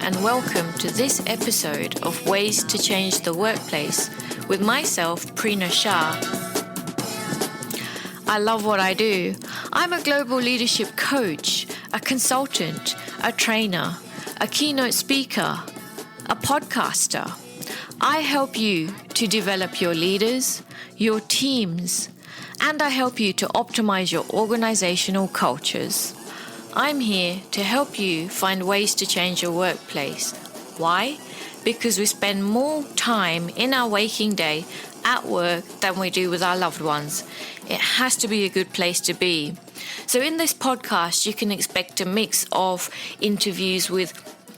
and welcome to this episode of Ways to Change the Workplace with myself, Prina Shah. I love what I do. I'm a global leadership coach, a consultant, a trainer, a keynote speaker, a podcaster. I help you to develop your leaders, your teams, and I help you to optimize your organizational cultures. I'm here to help you find ways to change your workplace. Why? Because we spend more time in our waking day at work than we do with our loved ones. It has to be a good place to be. So in this podcast, you can expect a mix of interviews with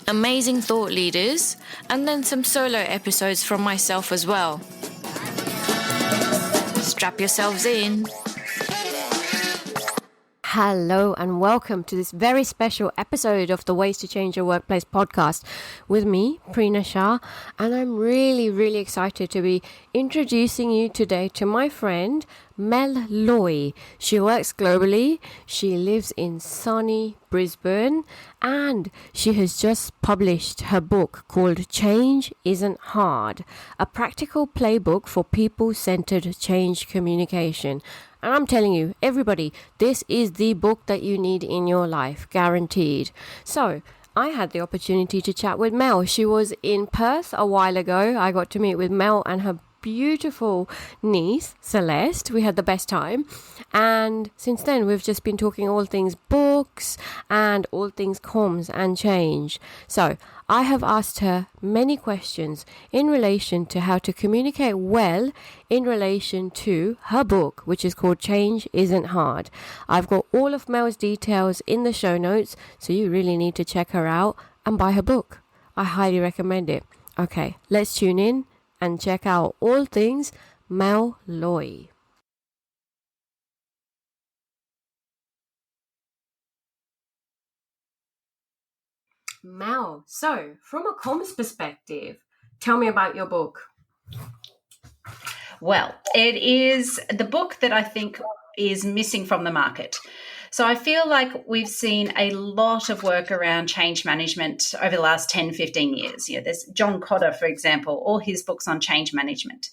amazing thought leaders and then some solo episodes from myself as well. Strap yourselves in. Hello and welcome to this very special episode of the Ways to Change Your Workplace podcast with me, Prina Shah, and I'm really excited to be introducing you today to my friend Mel Loy. She works globally, she lives in sunny Brisbane, and she has just published her book called Change Isn't Hard, a practical playbook for people-centered change communication. And I'm telling you, everybody, this is the book that you need in your life, guaranteed. So I had the opportunity to chat with Mel. She was in Perth a while ago. I got to meet with Mel and her beautiful niece, Celeste. We had the best time. And since then, we've just been talking all things books and all things comms and change. So I have asked her many questions in relation to how to communicate well in relation to her book, which is called Change Isn't Hard. I've got all of Mel's details in the show notes, so you really need to check her out and buy her book. I highly recommend it. Okay, let's tune in and check out all things Mel Loy. Mel, so from a comms perspective, tell me about your book. Well, it is the book that I think is missing from the market. So I feel like we've seen a lot of work around change management over the last 10, 15 years. You know, there's John Cotter, for example, all his books on change management.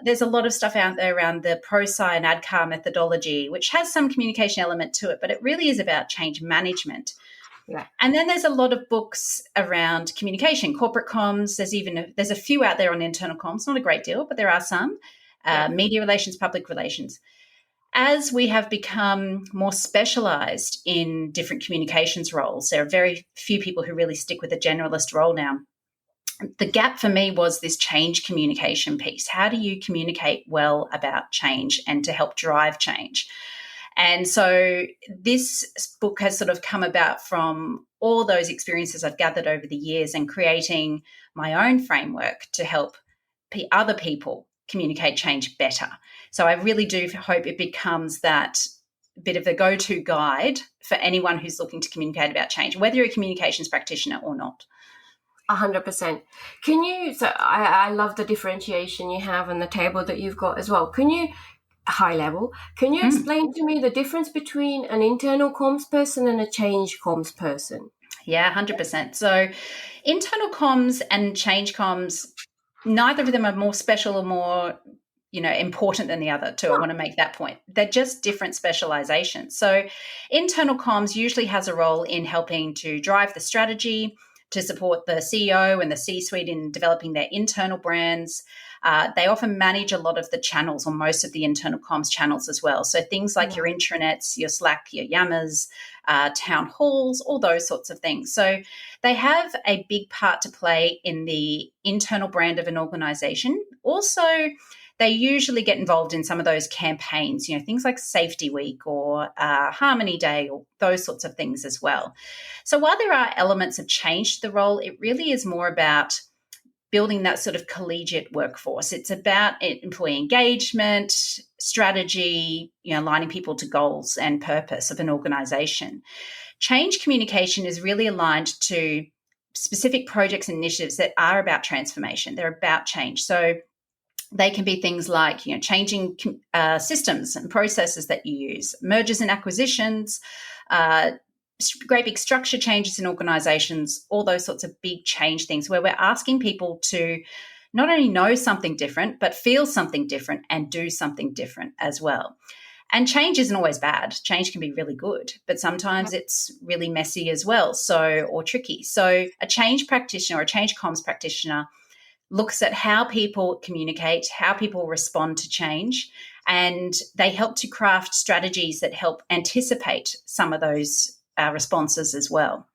There's a lot of stuff out there around the ProSci and ADKAR methodology, which has some communication element to it, but it really is about change management. Yeah. And then there's a lot of books around communication, corporate comms. There's a few out there on internal comms, not a great deal, but there are some. Media relations, public relations. As we have become more specialized in different communications roles, there are very few people who really stick with a generalist role now. The gap for me was this change communication piece. How do you communicate well about change and to help drive change? And so this book has sort of come about from all those experiences I've gathered over the years and creating my own framework to help other people communicate change better. So I really do hope it becomes that bit of the go-to guide for anyone who's looking to communicate about change, whether you're a communications practitioner or not. 100%. So I love the differentiation you have and the table that you've got as well. Can you explain to me the difference between an internal comms person and a change comms person? Yeah, 100%. So internal comms and change comms, neither of them are more special or more, important than the other too. I want to make that point. They're just different specializations. So internal comms usually has a role in helping to drive the strategy, to support the CEO and the C-suite in developing their internal brands. They often manage a lot of the channels or most of the internal comms channels as well. So things like your intranets, your Slack, your Yammers, town halls, all those sorts of things. So they have a big part to play in the internal brand of an organization. Also, they usually get involved in some of those campaigns, things like Safety Week or Harmony Day or those sorts of things as well. So while there are elements of change to the role, it really is more about building that sort of collegiate workforce. It's about employee engagement, strategy, aligning people to goals and purpose of an organization. Change communication is really aligned to specific projects and initiatives that are about transformation. They're about change. So they can be things like, changing systems and processes that you use, mergers and acquisitions, great big structure changes in organizations, all those sorts of big change things where we're asking people to not only know something different, but feel something different and do something different as well. And change isn't always bad. Change can be really good, but sometimes it's really messy as well, or tricky. So a change practitioner or a change comms practitioner looks at how people communicate, how people respond to change, and they help to craft strategies that help anticipate some of those responses as well.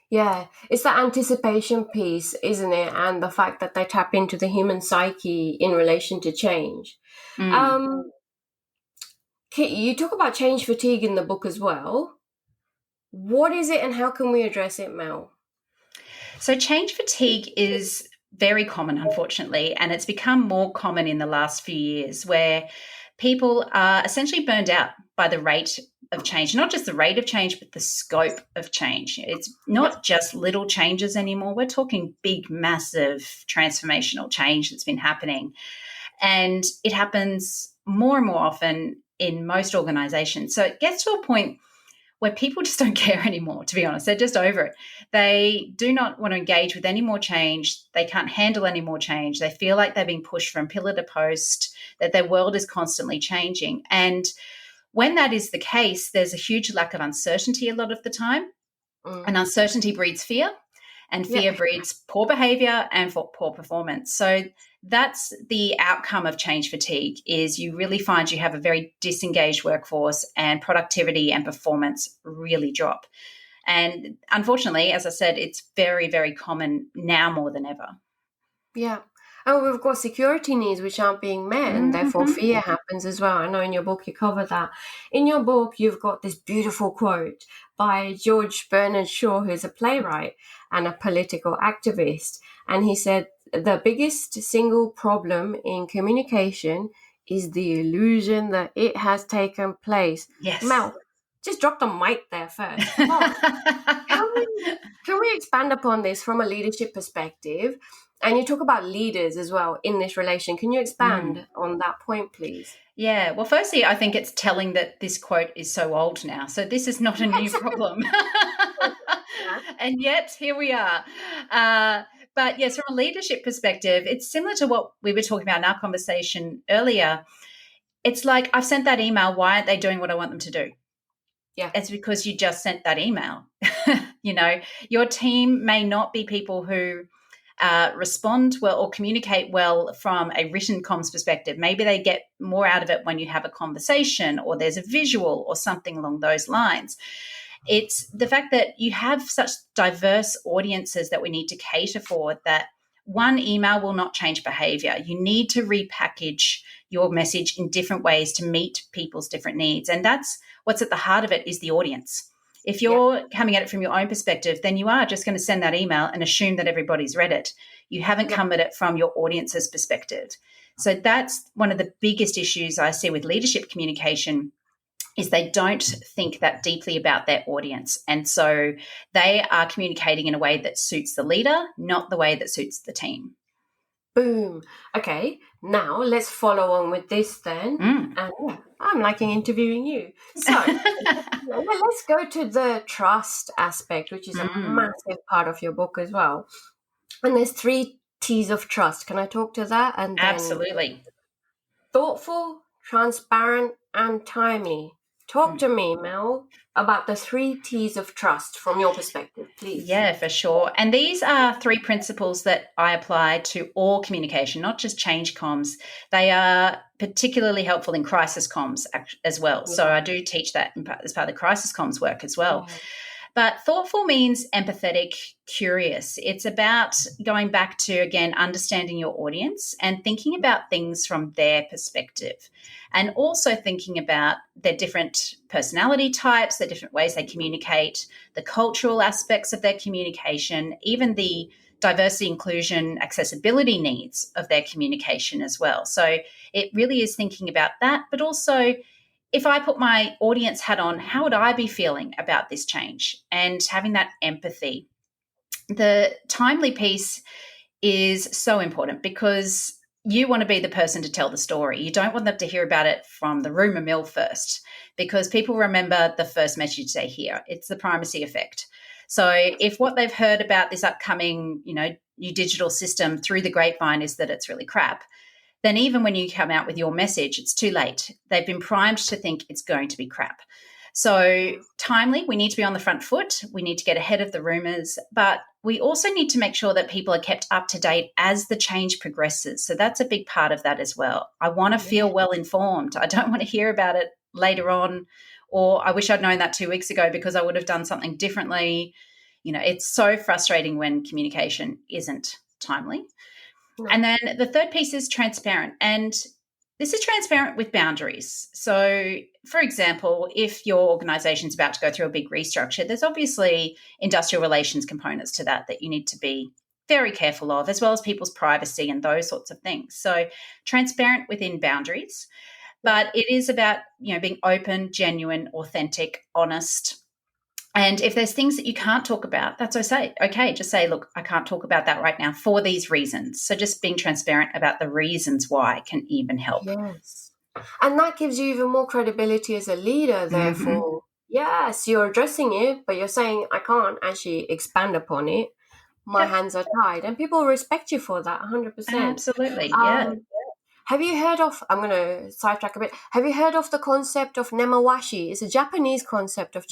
Yeah, it's that anticipation piece, isn't it? And the fact that they tap into the human psyche in relation to change. You talk about change fatigue in the book as well. What is it and how can we address it, Mel? So change fatigue is very common, unfortunately, and it's become more common in the last few years where people are essentially burned out by the rate of change, not just the rate of change, but the scope of change. It's not just little changes anymore. We're talking big, massive transformational change that's been happening. And it happens more and more often in most organizations. So it gets to a point where people just don't care anymore, to be honest. They're just over it. They do not want to engage with any more change. They can't handle any more change. They feel like they're being pushed from pillar to post, that their world is constantly changing. And when that is the case, there's a huge lack of uncertainty a lot of the time. And uncertainty breeds fear, and fear breeds poor behavior and poor performance. So that's the outcome of change fatigue, is you really find you have a very disengaged workforce and productivity and performance really drop. And unfortunately, as I said, it's very, very common now more than ever. Yeah. And we've got security needs which aren't being met, and therefore fear happens as well. I know in your book you cover that. In your book, you've got this beautiful quote by George Bernard Shaw, who's a playwright and a political activist. And he said, the biggest single problem in communication is the illusion that it has taken place. Yes. Mel, just drop the mic there first. Can we expand upon this from a leadership perspective? And you talk about leaders as well in this relation. Can you expand on that point, please? Yeah. Well, firstly, I think it's telling that this quote is so old now. So this is not a new problem. And yet here we are. But yes, from a leadership perspective, it's similar to what we were talking about in our conversation earlier. It's like, I've sent that email. Why aren't they doing what I want them to do? Yeah. It's because you just sent that email. Your team may not be people who respond well or communicate well from a written comms perspective. Maybe they get more out of it when you have a conversation or there's a visual or something along those lines. It's the fact that you have such diverse audiences that we need to cater for, that one email will not change behavior. You need to repackage your message in different ways to meet people's different needs. And that's what's at the heart of it, is the audience. If you're coming at it from your own perspective, then you are just going to send that email and assume that everybody's read it. You haven't come at it from your audience's perspective. So that's one of the biggest issues I see with leadership communication, is they don't think that deeply about their audience. And so they are communicating in a way that suits the leader, not the way that suits the team. Boom. Okay, now let's follow on with this then. And I'm liking interviewing you. So let's go to the trust aspect, which is a massive part of your book as well. And there's 3 T's of trust. Can I talk to that? And then Absolutely. Thoughtful, transparent, and timely. Talk to me, Mel, about the 3 T's of trust from your perspective, please. Yeah, for sure. And these are 3 principles that I apply to all communication, not just change comms. They are particularly helpful in crisis comms as well. Yeah. So I do teach that as part of the crisis comms work as well. Yeah. But thoughtful means empathetic, curious. It's about going back to, again, understanding your audience and thinking about things from their perspective, and also thinking about their different personality types, the different ways they communicate, the cultural aspects of their communication, even the diversity, inclusion, accessibility needs of their communication as well. So it really is thinking about that, but also, if I put my audience hat on, how would I be feeling about this change? And having that empathy. The timely piece is so important, because you want to be the person to tell the story. You don't want them to hear about it from the rumor mill first, because people remember the first message they hear. It's the primacy effect. So if what they've heard about this upcoming, new digital system through the grapevine is that it's really crap, then even when you come out with your message, it's too late. They've been primed to think it's going to be crap. So timely, we need to be on the front foot. We need to get ahead of the rumors, but we also need to make sure that people are kept up to date as the change progresses. So that's a big part of that as well. I want to feel well informed. I don't want to hear about it later on, or I wish I'd known that 2 weeks ago because I would have done something differently. It's so frustrating when communication isn't timely. No. And then the third piece is transparent. And this is transparent with boundaries. So, for example, if your organization is about to go through a big restructure, there's obviously industrial relations components to that you need to be very careful of, as well as people's privacy and those sorts of things. So, transparent within boundaries. But it is about, being open, genuine, authentic, honest. And if there's things that you can't talk about, that's okay. Just say, look, I can't talk about that right now for these reasons. So just being transparent about the reasons why can even help. Yes. And that gives you even more credibility as a leader, therefore. Yes, you're addressing it, but you're saying, I can't actually expand upon it. My hands are tied. And people respect you for that, 100%. Absolutely, yeah. Have you heard of, I'm going to sidetrack a bit, have you heard of the concept of Nemawashi? It's a Japanese concept of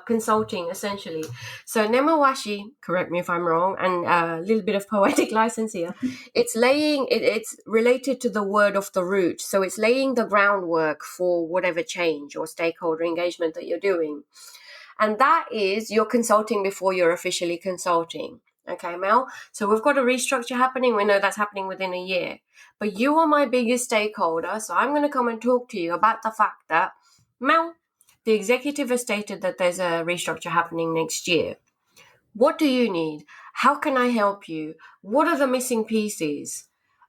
consulting, essentially. So Nemawashi, correct me if I'm wrong, and a little bit of poetic license here, it's related to the word of the root. So it's laying the groundwork for whatever change or stakeholder engagement that you're doing. And that is, you're consulting before you're officially consulting. Okay, Mel? So we've got a restructure happening. We know that's happening within a year. But you are my biggest stakeholder, so I'm going to come and talk to you about the fact that, Mel, the executive has stated that there's a restructure happening next year. What do you need? How can I help you? What are the missing pieces?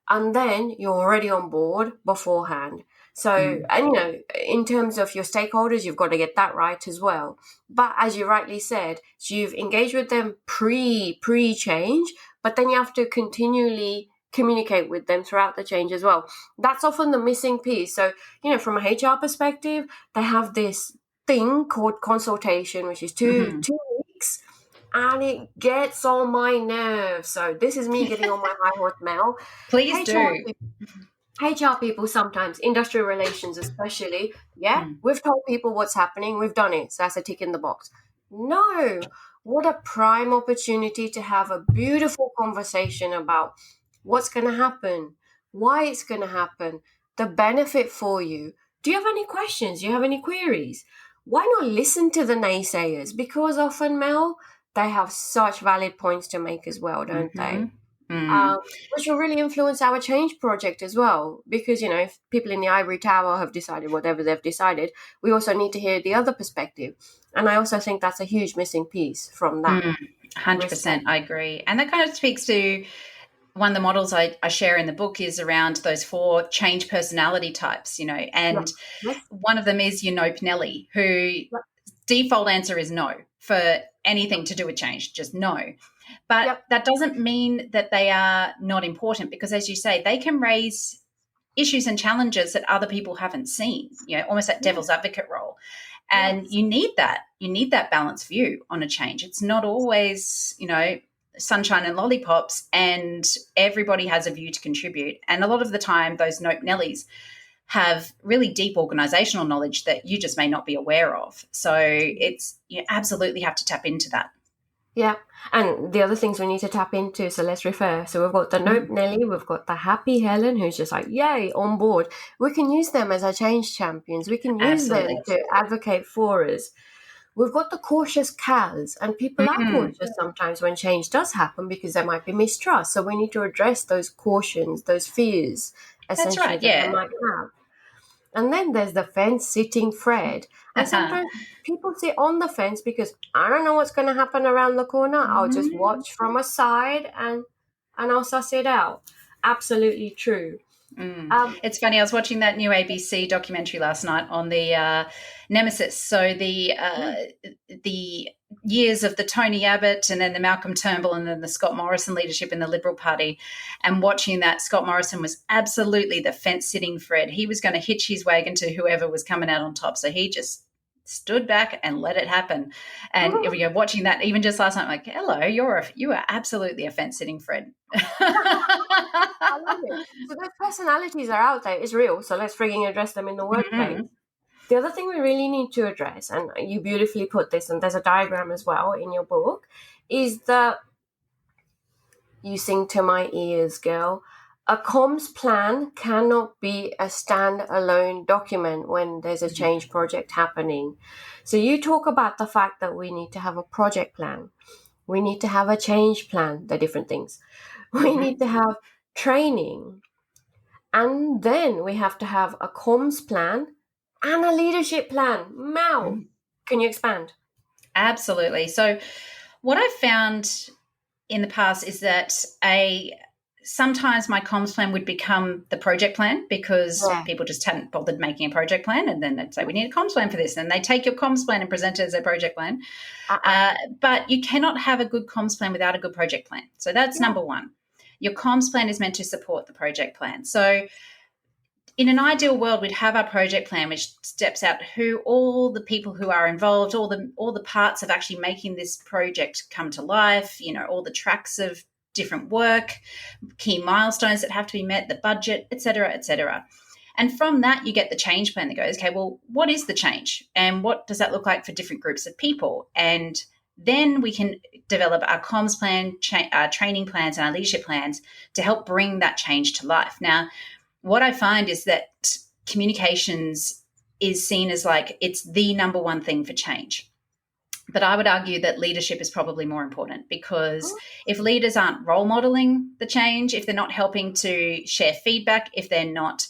And then you're already on board beforehand. So, and in terms of your stakeholders, you've got to get that right as well. But as you rightly said, so you've engaged with them pre-change, but then you have to continually communicate with them throughout the change as well. That's often the missing piece. So, from a HR perspective, they have this thing called consultation, which is two weeks, and it gets on my nerves. So this is me getting on my high horse, Mel. Please do. HR people sometimes, industrial relations especially, we've told people what's happening, we've done it, so that's a tick in the box. No, what a prime opportunity to have a beautiful conversation about what's going to happen, why it's going to happen, the benefit for you. Do you have any questions? Do you have any queries? Why not listen to the naysayers? Because often, Mel, they have such valid points to make as well, don't they? Which will really influence our change project as well. Because, if people in the ivory tower have decided whatever they've decided, we also need to hear the other perspective. And I also think that's a huge missing piece from that. 100%, I agree. And that kind of speaks to one of the models I share in the book is around those 4 change personality types, and one of them is your Nope Nelly, who default answer is no for anything to do with change, just no. But that doesn't mean that they are not important, because as you say, they can raise issues and challenges that other people haven't seen, almost that devil's advocate role. And you need that. You need that balanced view on a change. It's not always, sunshine and lollipops and everybody has a view to contribute. And a lot of the time, those Nope Nellies have really deep organizational knowledge that you just may not be aware of. So you absolutely have to tap into that. Yeah. And the other things we need to tap into, so let's refer. So we've got the Nope Nelly, we've got the Happy Helen, who's just like, yay, on board. We can use them as our change champions. We can use them to advocate for us. We've got the cautious Cals, and people are cautious sometimes when change does happen because there might be mistrust. So we need to address those cautions, those fears, essentially, that they might have. And then there's the fence-sitting Fred. And sometimes people sit on the fence because I don't know what's going to happen around the corner. I'll just watch from a side and I'll suss it out. Absolutely true. It's funny. I was watching that new ABC documentary last night on the Nemesis. So the years of the Tony Abbott and then the Malcolm Turnbull and then the Scott Morrison leadership in the Liberal Party, and watching that, Scott Morrison was absolutely the fence-sitting Fred. He was going to hitch his wagon to whoever was coming out on top. So he just stood back and let it happen. And watching that, even just last night, I'm like, hello, you are absolutely a fence-sitting Fred. I love it. So those personalities are out there. It's real. So let's frigging address them in the workplace. Mm-hmm. The other thing we really need to address, and you beautifully put this, and there's a diagram as well in your book, is that you sing to my ears, girl. A comms plan cannot be a standalone document when there's a change project happening. So you talk about the fact that we need to have a project plan. We need to have a change plan. They're different things. We need to have training. And then we have to have a comms plan and a leadership plan. Mel, can you expand? Absolutely. So what I've found in the past is that sometimes my comms plan would become the project plan because people just hadn't bothered making a project plan, and then they'd say, we need a comms plan for this. And they take your comms plan and present it as a project plan. But you cannot have a good comms plan without a good project plan. So that's number one. Your comms plan is meant to support the project plan. So in an ideal world, we'd have our project plan, which steps out all the people who are involved, all the parts of actually making this project come to life, all the tracks of different work, key milestones that have to be met, the budget, et cetera, et cetera. And from that, you get the change plan that goes, okay, well, what is the change? And what does that look like for different groups of people? And then we can develop our comms plan, our training plans, and our leadership plans to help bring that change to life. Now, what I find is that communications is seen as like it's the number one thing for change. But I would argue that leadership is probably more important, because if leaders aren't role modeling the change, if they're not helping to share feedback, if they're not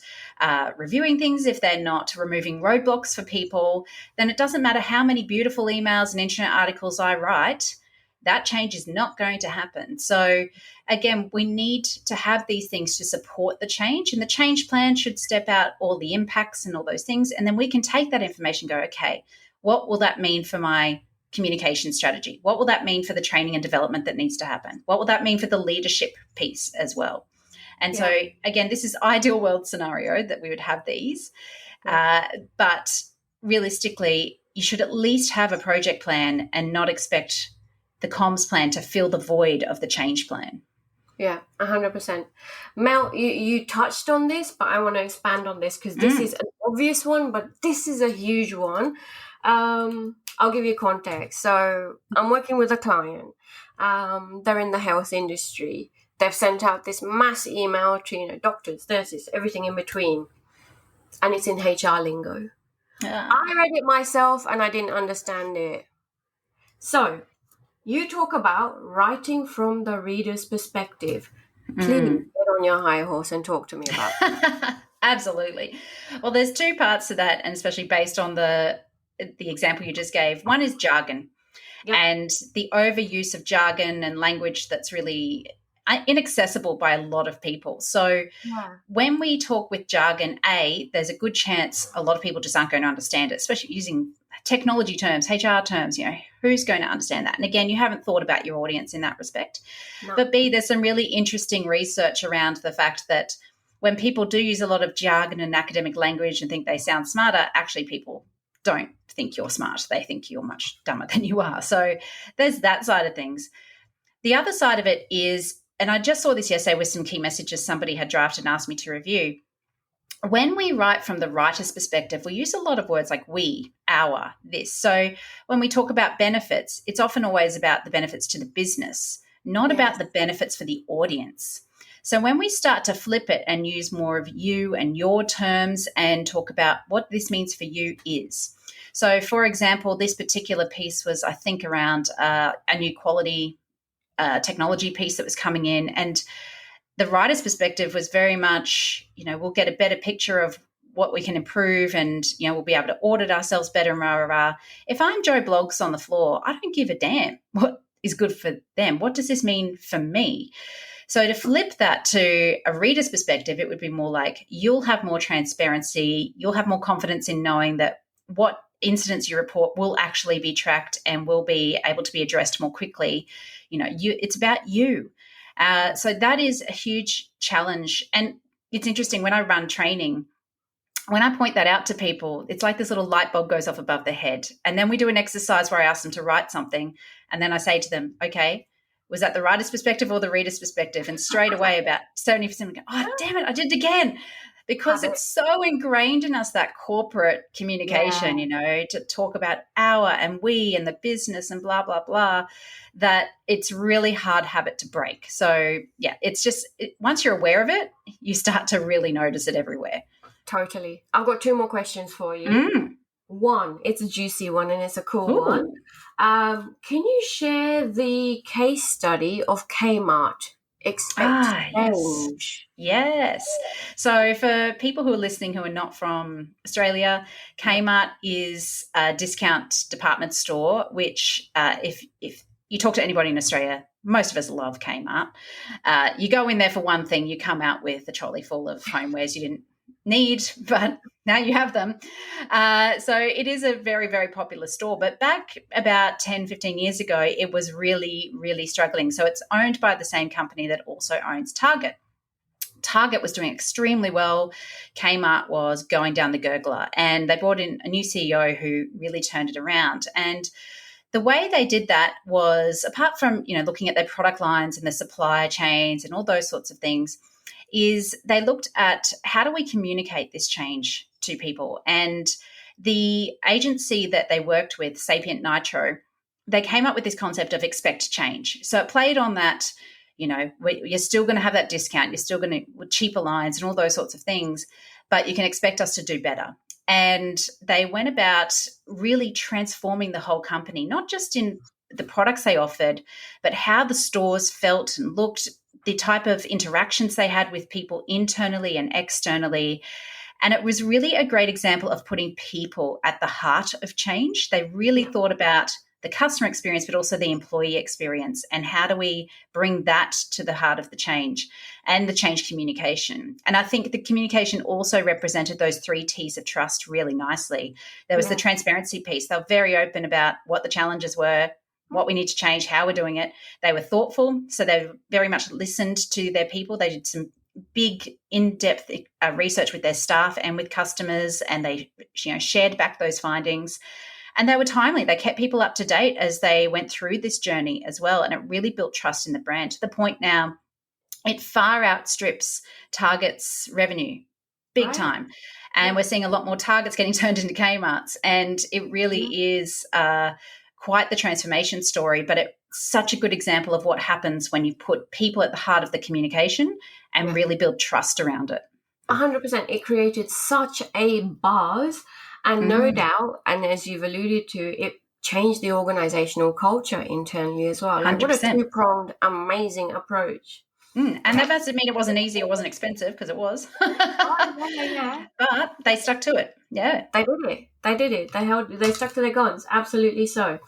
reviewing things, if they're not removing roadblocks for people, then it doesn't matter how many beautiful emails and internet articles I write, that change is not going to happen. So again, we need to have these things to support the change, and the change plan should step out all the impacts and all those things. And then we can take that information and go, okay, what will that mean for my communication strategy? What will that mean for the training and development that needs to happen? What will that mean for the leadership piece as well? And so again, this is ideal world scenario that we would have these, but realistically, you should at least have a project plan and not expect the comms plan to fill the void of the change plan. Yeah, 100%. Mel, you touched on this, but I want to expand on this because this is an obvious one, but this is a huge one. I'll give you context. So I'm working with a client. They're in the health industry. They've sent out this mass email to, doctors, nurses, everything in between. And it's in HR lingo. I read it myself and I didn't understand it. So you talk about writing from the reader's perspective. Please get on your high horse and talk to me about it. Absolutely. Well, there's two parts to that, and especially based on the example you just gave. One is jargon and the overuse of jargon and language that's really inaccessible by a lot of people. So when we talk with jargon, there's a good chance a lot of people just aren't going to understand it, especially using technology terms, HR terms, who's going to understand that? And again, you haven't thought about your audience in that respect. No. But B, there's some really interesting research around the fact that when people do use a lot of jargon and academic language and think they sound smarter, actually people don't think you're smart. They think you're much dumber than you are. So there's that side of things. The other side of it is, and I just saw this yesterday with some key messages somebody had drafted and asked me to review. When we write from the writer's perspective, we use a lot of words like we, our, this. So when we talk about benefits, it's often always about the benefits to the business, not about the benefits for the audience. So when we start to flip it and use more of you and your terms and talk about what this means for you is. So, for example, this particular piece was, I think, around a new quality technology piece that was coming in, and the writer's perspective was very much, we'll get a better picture of what we can improve and, we'll be able to audit ourselves better and rah, rah, rah. If I'm Joe Bloggs on the floor, I don't give a damn what is good for them. What does this mean for me? So to flip that to a reader's perspective, it would be more like you'll have more transparency, you'll have more confidence in knowing that what incidents you report will actually be tracked and will be able to be addressed more quickly. It's about you. So that is a huge challenge. And it's interesting, when I run training, when I point that out to people, it's like this little light bulb goes off above their head. And then we do an exercise where I ask them to write something. And then I say to them, okay, was that the writer's perspective or the reader's perspective? And straight away about 70% go, oh, damn it, I did it again. Because it's so ingrained in us, that corporate communication, to talk about our and we and the business and blah, blah, blah, that it's really hard habit to break. So, it's just once you're aware of it, you start to really notice it everywhere. Totally. I've got 2 more questions for you. One, it's a juicy one and it's a cool one. Can you share the case study of Kmart? Expect change. Yes. So for people who are listening who are not from Australia, Kmart is a discount department store, which if you talk to anybody in Australia, most of us love Kmart. You go in there for one thing, you come out with a trolley full of homewares you didn't need, but now you have them. So it is a very, very popular store. But back about 10, 15 years ago, it was really, really struggling. So it's owned by the same company that also owns Target. Target was doing extremely well. Kmart was going down the gurgler. And they brought in a new CEO who really turned it around. And the way they did that was, apart from, looking at their product lines and the supply chains and all those sorts of things, is they looked at how do we communicate this change to people. And the agency that they worked with, Sapient Nitro, they came up with this concept of expect change. So it played on that, you're still going to have that discount, you're still going to cheaper lines and all those sorts of things, but you can expect us to do better. And they went about really transforming the whole company, not just in the products they offered, but how the stores felt and looked, the type of interactions they had with people internally and externally. And it was really a great example of putting people at the heart of change. They really thought about the customer experience, but also the employee experience, and how do we bring that to the heart of the change and the change communication. And I think the communication also represented those 3 T's of trust really nicely. There was the transparency piece. They were very open about what the challenges were, what we need to change, how we're doing it. They were thoughtful, so they very much listened to their people. They did some big, in-depth research with their staff and with customers, and they shared back those findings. And they were timely. They kept people up to date as they went through this journey as well, and it really built trust in the brand to the point now it far outstrips Target's revenue, big time. And we're seeing a lot more Targets getting turned into Kmarts, and it really is quite the transformation story, but it's such a good example of what happens when you put people at the heart of the communication and really build trust around it. 100%. It created such a buzz, and no doubt, and as you've alluded to, it changed the organizational culture internally as well. Like, what a 2-pronged, amazing approach. And that doesn't mean it wasn't easy or wasn't expensive, because it was. But they stuck to it. Yeah. They did it. They stuck to their guns. Absolutely so.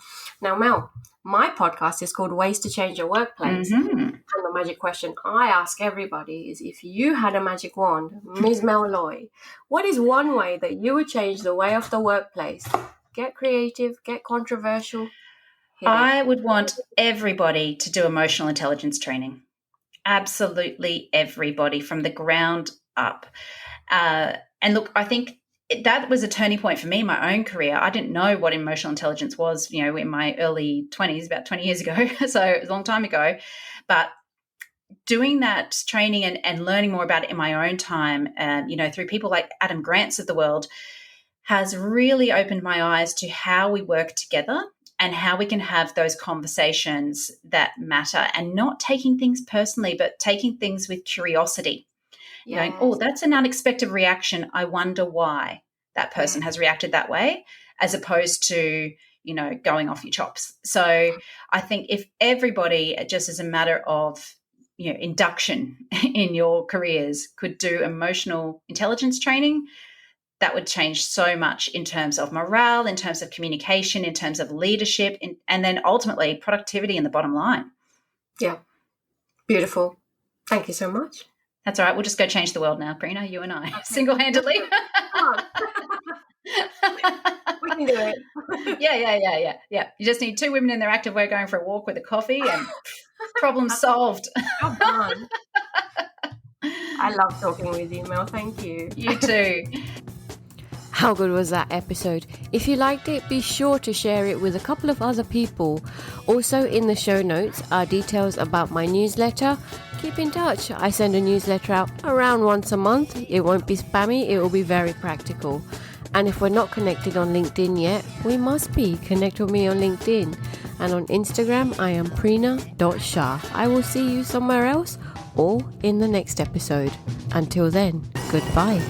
Now, Mel, my podcast is called Ways to Change Your Workplace. And the magic question I ask everybody is, if you had a magic wand, Ms. Mel Loy, what is one way that you would change the way of the workplace? Get creative, get controversial. I would want everybody to do emotional intelligence training. Absolutely everybody, from the ground up. And look, I think that was a turning point for me in my own career. I didn't know what emotional intelligence was, in my early 20s, about 20 years ago. So it was a long time ago. But doing that training and learning more about it in my own time, through people like Adam Grant's of the world, has really opened my eyes to how we work together and how we can have those conversations that matter, and not taking things personally, but taking things with curiosity. Going, oh, that's an unexpected reaction. I wonder why that person has reacted that way, as opposed to, going off your chops. So I think if everybody, just as a matter of, induction in your careers, could do emotional intelligence training, that would change so much in terms of morale, in terms of communication, in terms of leadership, and then ultimately productivity and the bottom line. Yeah. Beautiful. Thank you so much. That's all right. We'll just go change the world now, Prina, you and I, single-handedly. We can do it. Yeah. You just need 2 women in their activewear going for a walk with a coffee and problem solved. Well done. I love talking with you, Mel. Thank you. You too. How good was that episode? If you liked it, be sure to share it with a couple of other people. Also, in the show notes are details about my newsletter. Keep in touch. I send a newsletter out around once a month. It won't be spammy, it will be very practical. And if we're not connected on LinkedIn yet, we must be. Connect with me on LinkedIn. And on Instagram, I am Prina.Shah. I will see you somewhere else or in the next episode. Until then, goodbye.